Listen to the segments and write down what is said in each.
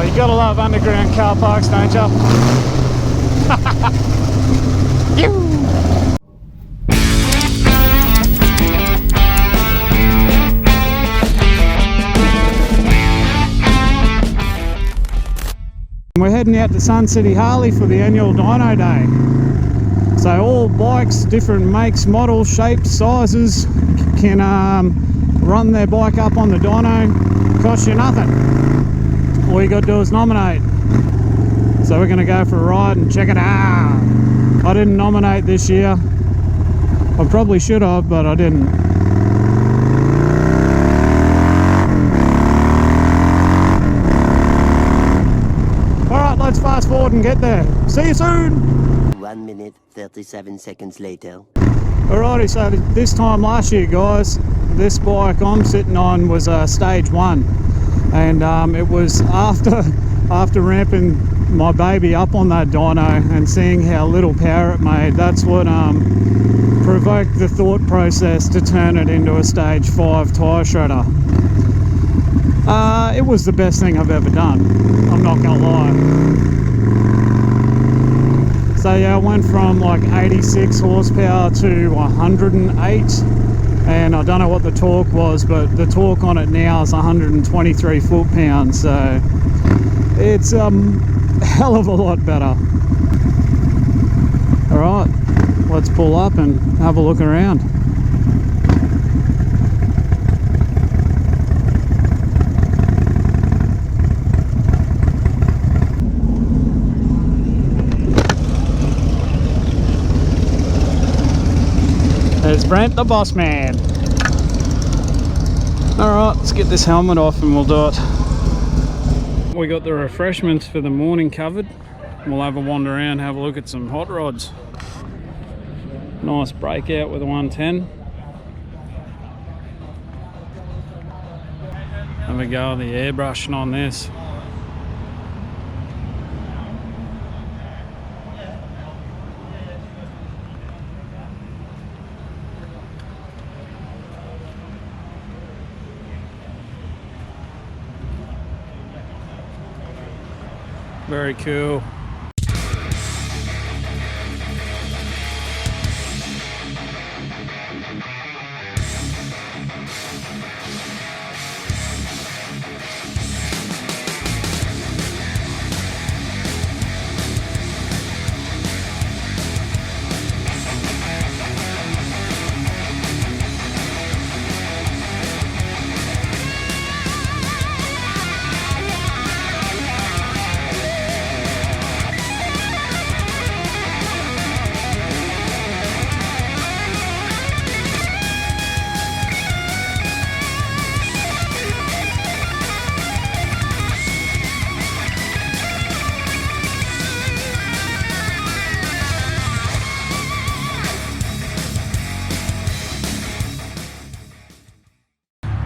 You gotta love underground car parks, don't you? We're heading out to SunCity Harley for the annual Dyno Day. So all bikes, different makes, models, shapes, sizes can run their bike up on the dyno, cost you nothing. All you got to do is nominate. So we're going to go for a ride and check it out. I didn't nominate this year. I probably should have, but I didn't. Alright, let's fast forward and get there. See you soon! 1 minute, 37 seconds later. Alrighty, so this time last year, guys, this bike I'm sitting on was stage 1. And it was after ramping my baby up on that dyno and seeing how little power it made, that's what provoked the thought process to turn it into a stage 5 tyre shredder. It was the best thing I've ever done, I'm not gonna lie. So yeah, I went from like 86 horsepower to 108, and I don't know what the torque was, but the torque on it now is 123 foot-pounds, so it's a hell of a lot better. Alright, let's pull up and have a look around. There's Brent, the boss man. Alright, let's get this helmet off and we'll do it. We got the refreshments for the morning covered. We'll have a wander around, have a look at some hot rods. Nice breakout with a 110. Have a go at the airbrushing on this. Very cool.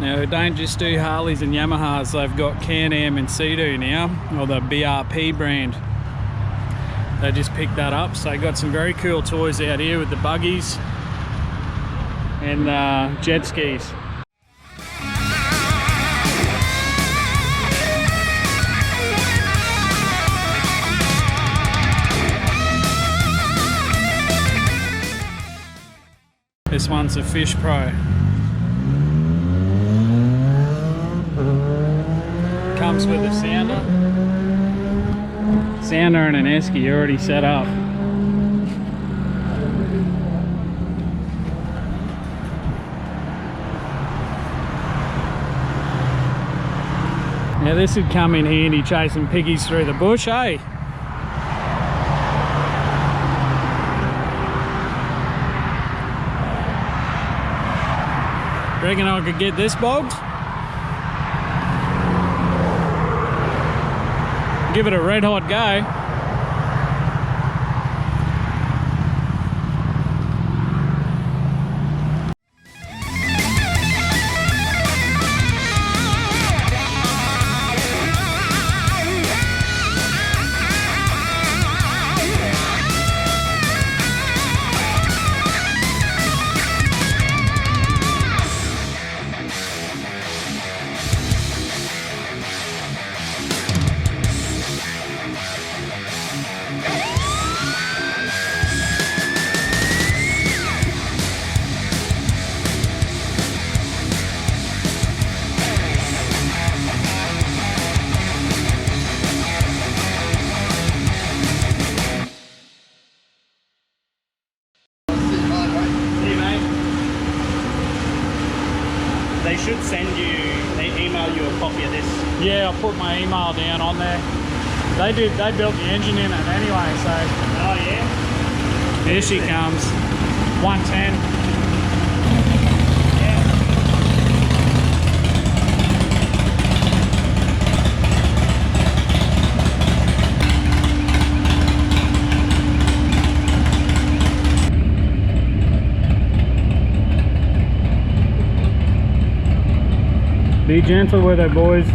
Now they don't just do Harleys and Yamahas, they've got Can-Am and Sea-Doo now, or the BRP brand. They just picked that up, so they got some very cool toys out here with the buggies and jet skis. This one's a Fish Pro. Comes with a sounder and an esky already set up. Now this would come in handy chasing piggies through the bush, eh? Reckon I could get this bogged? Give it a red hot go. a copy of this? Yeah, I put my email down on there. They built the engine in it anyway, so. Oh yeah? Here she comes. 110. Be gentle with it, boys.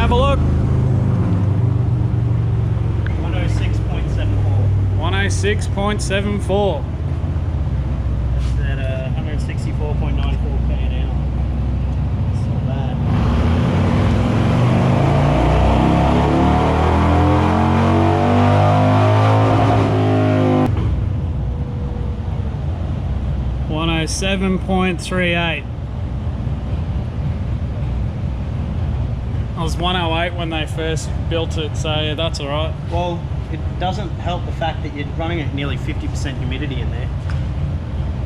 Have a look. 106.74. 106.74. That's at 164.94 p an hour. It's not bad. $107.38. It was 108 when they first built it, so yeah, that's alright. Well, it doesn't help the fact that you're running at nearly 50% humidity in there.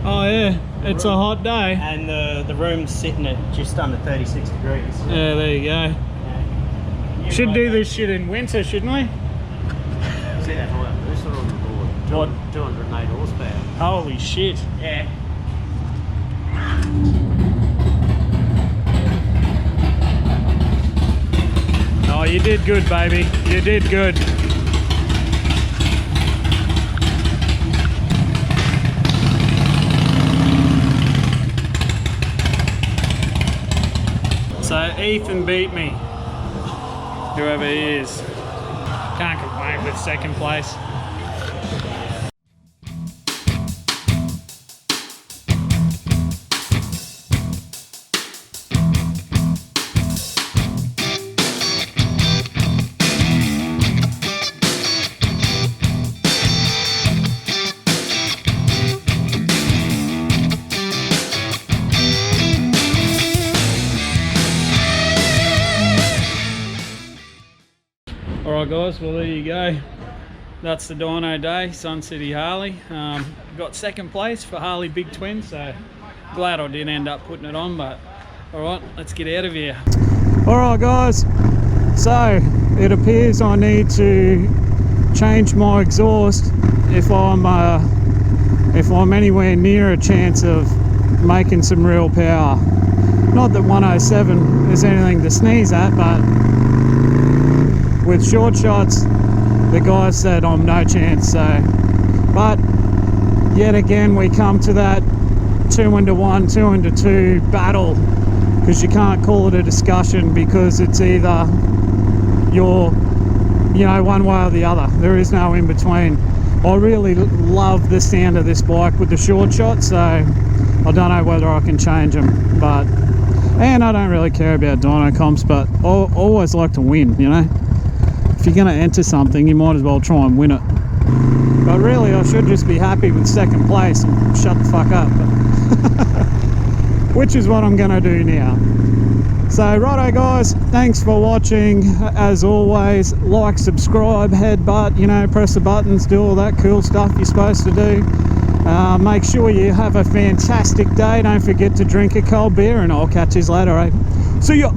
Oh yeah, it's a hot day. And the room's sitting at just under 36 degrees. Yeah, there you go. Yeah. Should do this shit in winter, shouldn't we? See that oil booster on the board? What? 208 horsepower. Holy shit. Yeah. Oh, you did good, baby. You did good. So Ethan beat me, whoever he is. Can't complain with second place. Alright guys, well there you go. That's the dyno day, SunCity Harley. Got second place for Harley Big Twin, so glad I didn't end up putting it on, but alright, let's get out of here. Alright guys, so it appears I need to change my exhaust if I'm anywhere near a chance of making some real power. Not that 107 is anything to sneeze at, but with short shots, the guys said I'm no chance. So, but yet again, we come to that 2-1, 2-2 battle, because you can't call it a discussion, because it's either you're, you know, one way or the other. There is no in between. I really love the sound of this bike with the short shot, so I don't know whether I can change them, but, and I don't really care about dyno comps, but I always like to win, you know. If you're going to enter something, you might as well try and win it. But really, I should just be happy with second place and shut the fuck up. Which is what I'm going to do now. So, righto guys, thanks for watching. As always, like, subscribe, headbutt, you know, press the buttons, do all that cool stuff you're supposed to do. Make sure you have a fantastic day. Don't forget to drink a cold beer, and I'll catch you later, eh? See ya!